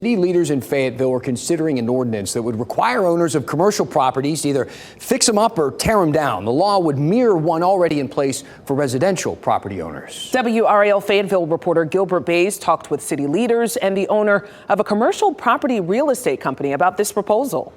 City leaders in Fayetteville are considering an ordinance that would require owners of commercial properties to either fix them up or tear them down. The law would mirror one already in place for residential property owners. WRAL Fayetteville reporter Gilbert Bays talked with city leaders and the owner of a commercial property real estate company about this proposal.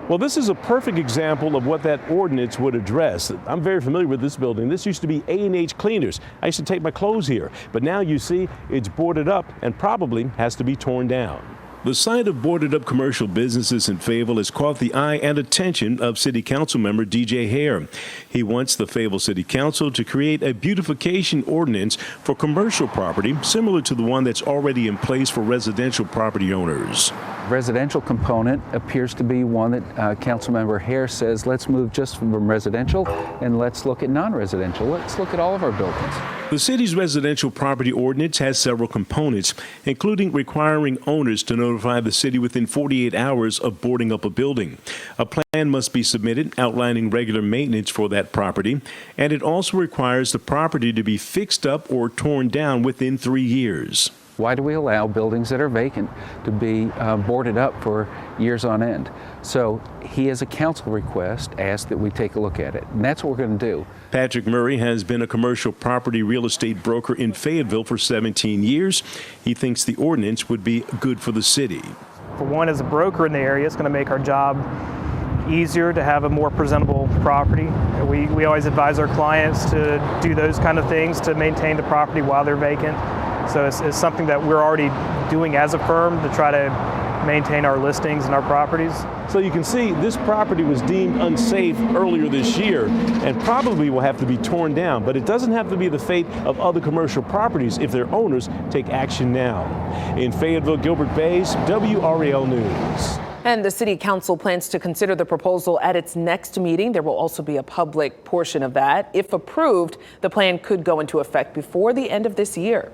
Well, this is a perfect example of what that ordinance would address. I'm very familiar with this building. This used to be A&H Cleaners. I used to take my clothes here, but now you see it's boarded up and probably has to be torn down. The sight of boarded up commercial businesses in Fayetteville has caught the eye and attention of City Council member D.J. Haire. He wants the Fayetteville City Council to create a beautification ordinance for commercial property similar to the one that's already in place for residential property owners. Residential component appears to be one that Councilmember Haire says, let's move just from residential and let's look at non-residential. Let's look at all of our buildings. The city's residential property ordinance has several components, including requiring owners to notify the city within 48 hours of boarding up a building. A plan must be submitted outlining regular maintenance for that property, and it also requires the property to be fixed up or torn down within 3 years. Why do we allow buildings that are vacant to be boarded up for years on end? So he, as a council request, asked that we take a look at it, and that's what we're going to do. Patrick Murray has been a commercial property real estate broker in Fayetteville for 17 years. He thinks the ordinance would be good for the city. For one, as a broker in the area, it's going to make our job easier to have a more presentable property. We always advise our clients to do those kind of things to maintain the property while they're vacant. So it's something that we're already doing as a firm to try to maintain our listings and our properties. So you can see this property was deemed unsafe earlier this year and probably will have to be torn down, but it doesn't have to be the fate of other commercial properties if their owners take action now. In Fayetteville, Gilbert Bays, WRAL News. And the City Council plans to consider the proposal at its next meeting. There will also be a public portion of that. If approved, the plan could go into effect before the end of this year.